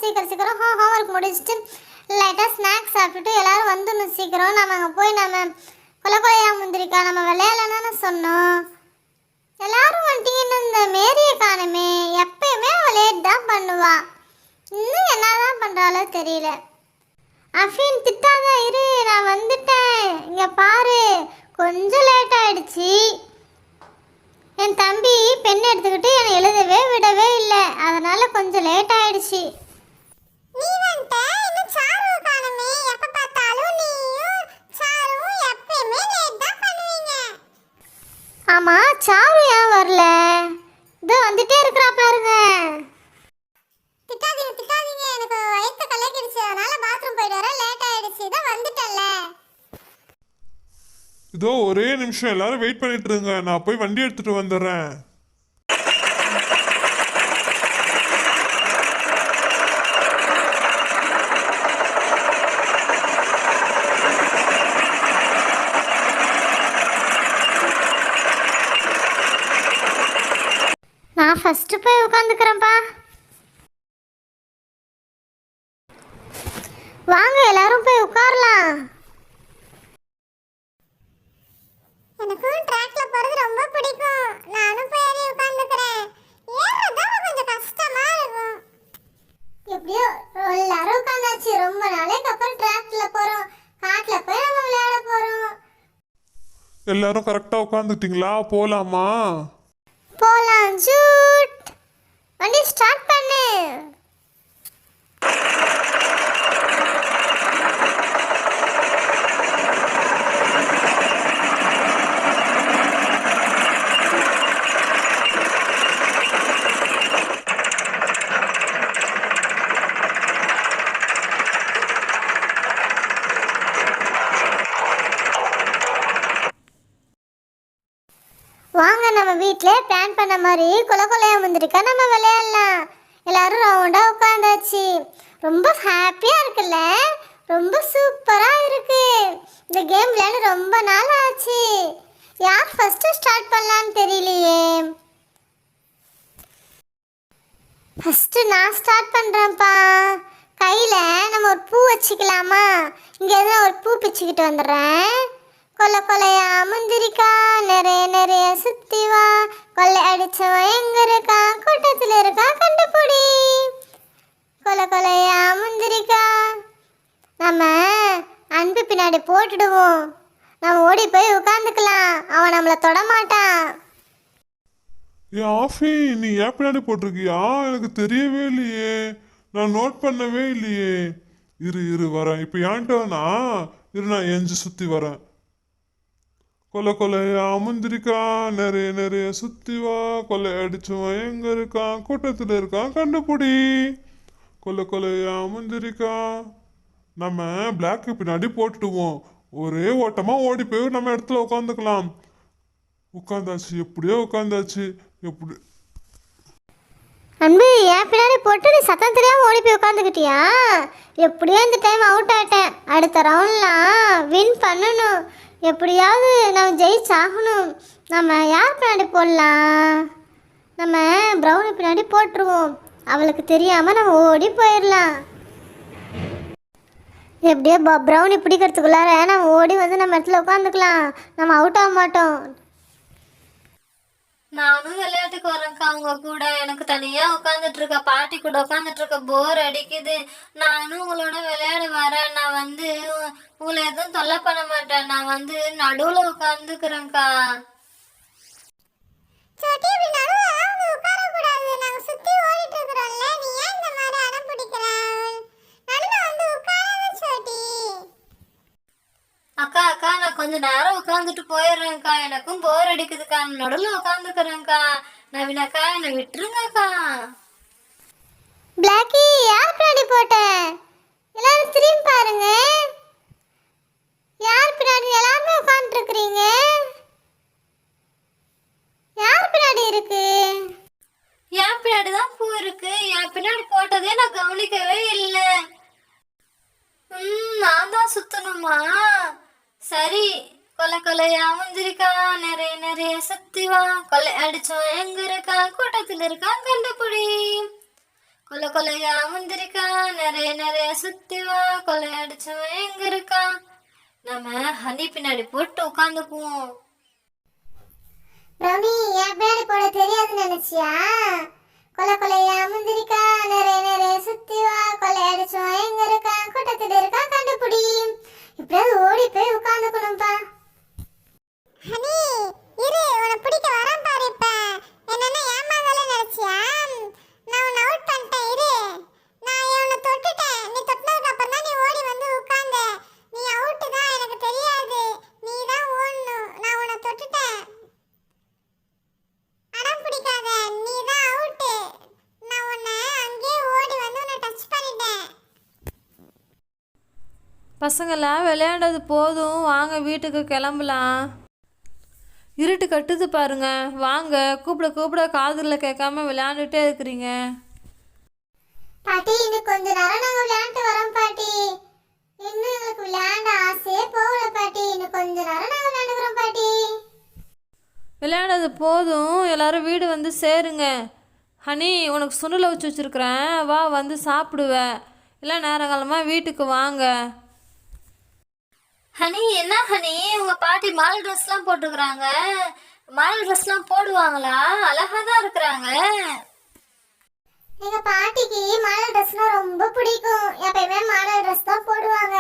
சீக்கிரம் சீக்கிரம் ஹோம்ஒர்க் முடிச்சுட்டு லைட்டாக ஸ்நாக்ஸ் சாப்பிட்டுட்டு எல்லாரும் வந்துடணும் சீக்கிரம். நம்ம அங்கே போய் நம்ம கொலையா முந்திரிக்கா நம்ம விளையாடலான்னு சொன்னோம். எல்லாரும் வந்துட்டீங்கன்னு இந்த மேரியை காணுமே. எப்பயுமே அவள் லேட் தான் பண்ணுவா. இன்னும் என்னதான் பண்ணுறாளோ தெரியல. அஃபீன் திட்டாத இரு, நான் வந்துட்டேன். இங்கே பாரு, கொஞ்சம் லேட் ஆயிடுச்சு. என் தம்பி பெண் எடுத்துக்கிட்டு என்னை எழுதவே விடவே இல்லை, அதனால கொஞ்சம் லேட் ஆயிடுச்சு. நீ வந்துட்ட இன்னும் சாரு காணுமே. எப்ப பார்த்தாலும் நீயும் சாருவும் எப்பயுமே லேட் தான் பண்ணுவீங்க. ஆமா, சாரு ஏன் வரல? இதோ வந்துட்டே இருக்கிறா பாருங்க. திட்டாதீங்க திட்டாதீங்க, எனக்கு வயிற்று கலக்கிடுச்சு, அதனால பாத்ரூம் போயிட்டு வர லேட் ஆயிடுச்சு. இதான் வந்துட்டல்ல. இதோ ஒரே நிமிஷம், எல்லாரும் வெயிட் பண்ணிட்டு இருங்க, நான் போய் வண்டி எடுத்துட்டு வந்துடுறேன். நான் ஃபர்ஸ்ட் போய் உட்காந்துக்கிறேன்ப்பா. வாங்க எல்லாரும் போய் உட்காரலாம். எனக்கும் ட்ராக்ல போறது ரொம்ப பிடிக்கும். நானும் போய் ஏறி உட்கார்ந்துக்கிறேன். ஏறதான் கொஞ்சம் கஷ்டமா இருக்கும். எப்படியோ எல்லாரும் உட்காந்தாச்சு. ரொம்ப நாளைக்கு அப்புறம் ட்ராக்ல போறோம். காட்டுல போய் நம்ம விளையாட போறோம். எல்லாரும் கரெக்டா உட்காந்துட்டீங்களா? போலாமா? போலாம். ஜூட், வண்டி ஸ்டார்ட் பண்ணு. வாங்க, நம்ம வீட்டிலே பிளான் பண்ண மாதிரி கொலையா முந்திரிக்கா நம்ம விளையாடலாம். எல்லாரும் ரவுண்டாக உட்காந்தாச்சு. ரொம்ப ஹாப்பியாக இருக்குல்ல? ரொம்ப சூப்பராக இருக்கு. இந்த கேம் விளையாட ரொம்ப நாள் ஆச்சு. யார் ஃபஸ்ட்டு ஸ்டார்ட் பண்ணலான்னு தெரியலையே. ஃபஸ்ட்டு நான் ஸ்டார்ட் பண்ணுறேன்ப்பா. கையில் நம்ம ஒரு பூ வச்சுக்கலாமா? இங்கே எதுனா ஒரு பூ பிச்சுக்கிட்டு வந்துடுறேன். கொலையா முந்திரிக்கா நிறைய நிறைய சுத்தி வா, கொள்ளை அடிச்சவன் எங்க இருக்கா, கூட்டத்தில் இருக்கா கண்டுபிடி. கொலையா முந்திரிக்கா. நம்ம அன்பு பின்னாடி போட்டுடுவோம். நம்ம ஓடி போய் உட்காந்துக்கலாம். அவன் நம்மளை தொடமாட்டான். ஏன் ஆஃபி, நீ ஏன் பின்னாடி போட்டிருக்கியா? எனக்கு தெரியவே இல்லையே, நான் நோட் பண்ணவே இல்லையே. இரு இரு வரேன். இப்போ ஏன்ட்டா இரு, நான் எஞ்சி சுற்றி வரேன். கொலையா முந்திரிக்கா நிறைய நிறைய சுத்தி வா, கொள்ளை அடிச்சவன் எங்க இருக்கான், கூட்டத்தில் இருக்கான் கண்டுபிடி. கொலையா முந்திரிக்கா. நம்ம பிளாக்கு பின்னாடி போட்டுடுவோம். ஒரே ஓட்டமா ஓடி போய் நம்ம இடத்துல உட்காந்துக்கலாம். உட்காந்தாச்சு, எப்படியோ உட்காந்தாச்சு. எப்படி அன்பு, என் பின்னாடி போட்டு நீ சத்தம் தெரியாமல் ஓடி போய் உட்காந்துக்கிட்டியா? எப்படியோ இந்த டைம் அவுட் ஆகிட்டேன். அடுத்த ரவுண்ட்லாம் வின் பண்ணணும். எப்படியாவது நம்ம ஜெயிச்சாகணும். நம்ம யார் பின்னாடி போடலாம்? நம்ம ப்ரௌனி பின்னாடி போட்டுருவோம். அவளுக்கு தெரியாமல் நம்ம ஓடி போயிடலாம். எப்படியோ ப்ரௌனி பிடிக்கிறதுக்குள்ளார நம்ம ஓடி வந்து நம்ம இடத்துல உட்காந்துக்கலாம். நம்ம அவுட் ஆக மாட்டோம். நானும் விளையாட்டுக்கு வரேன்க்கா அவங்க கூட. எனக்கு தனியா உட்காந்துட்டு இருக்க பாட்டி கூட உட்காந்துட்டு இருக்க போர் அடிக்குது. நானும் உங்களோட விளையாட வரேன். நான் வந்து உங்களை எதுவும் தொல்லை பண்ண மாட்டேன். நான் வந்து நடுவுல உட்காந்துக்கிறேன்க்கா. சோட்டி, இப்படி நடுவுல உட்கார கூடாது. நாங்க சுத்தி ஓடிட்டு இருக்கறோம்ல. நீ ஏன் இந்த மாதிரி அடம் பிடிக்கிற? நடுவுல வந்து உட்காராத சோட்டி. அக்கா அக்கா, நான் கொஞ்ச நேரம் உட்காந்துட்டு போயிடுறேன்க்கா. எனக்கும் போர் அடிக்குதுக்கா. நடுவுல உட்காந்துக்கிறேன்க்கா. நவீனாக்கா, என்னை விட்டுருங்கக்கா. பிளாக்கி, யார் பின்னாடி போட்ட? எல்லாரும் திரும்பி பாருங்க. யார் பின்னாடி எல்லாருமே உட்காந்துருக்குறீங்க? யார் பின்னாடி இருக்கு? என் பின்னாடி தான் பூ இருக்கு. என் பின்னாடி போட்டதே நான் கவனிக்கவே இல்லை. நான் தான் சுத்தணுமா? சரி. கொலையா முந்திரிக்கா நிறைய நிறைய சுத்தி வா, கொள்ளை அடிச்சோம் எங்க இருக்கா, கூட்டத்தில் இருக்கா கண்டுபிடி. கொலை கொலையா முந்திரிக்கா நிறைய நிறைய சுத்தி வா கொலை அடிச்சவன் எங்க இருக்கா? நம்ம ஹனி பின்னாடி போட்டு உட்காந்துக்குவோம். ரவி என் பின்னாடி போட தெரியாதுன்னு நினைச்சியா? கொலை கொலையா முந்திரிக்கா நிறைய நிறைய சுத்தி வா கொலை அடிச்சோம் எங்க இருக்கா கூட்டத்துல இருக்கா கண்டுபிடி. இப்படியாவது ஓடி போய் உட்காந்துக்கணும்பா. ஹனி இரு உன்னை பிடிக்க வரேன் பாரு. இப்ப என்னன்னா ஏமாந்தாலே நினைச்சியா? நான் உன்னை அவுட் பண்ணிட்டேன். இரு நான் உன்னை தொட்டுட்டேன். நீ தொட்டதுக்கு அப்புறம் தான் நீ ஓடி வந்து உட்கார்ந்த. நீ அவுட் தான், எனக்கு தெரியாது. நீ தான் ஓடணும். நான் உன்னை தொட்டுட்டேன். அடம் பிடிக்காத, நீ தான் அவுட். நான் உன்னை அங்கேயே ஓடி வந்து உன்னை டச் பண்ணிட்டேன். பசங்களாம் விளையாண்டது போதும், வாங்க வீட்டுக்கு கிளம்பலாம். இருட்டு கட்டுது பாருங்க, வாங்க. கூப்பிட கூப்பிட காதுல கேட்காம விளையாண்டுட்டே இருக்கிறீங்க. பாட்டி இன்னும் கொஞ்ச நேரம் நாங்க விளையாண்டு வரோம் பாட்டி. இன்னும் எங்களுக்கு விளையாண்ட ஆசையே போகல பாட்டி. இன்னும் கொஞ்ச நேரம் நாங்க விளையாண்டுக்கிறோம் பாட்டி. விளையாண்டது போதும், எல்லாரும் வீடு வந்து சேருங்க. ஹனி உனக்கு சுண்டலை வச்சு வச்சுருக்குறேன், வா வந்து சாப்பிடுவ. இல்லை நேரங்காலமாக வீட்டுக்கு வாங்க. ஹனி என்ன ஹனி, உங்க பாட்டி மாடல் ட்ரெஸ்லாம் போட்டுக்கிறாங்க. மாடல் ட்ரெஸ்லாம் போடுவாங்களா? அழகா தான் இருக்கிறாங்க. எங்க பாட்டிக்கு மாடல் ட்ரெஸ்னா ரொம்ப பிடிக்கும். எப்பயுமே மாடல் ட்ரெஸ் தான் போடுவாங்க.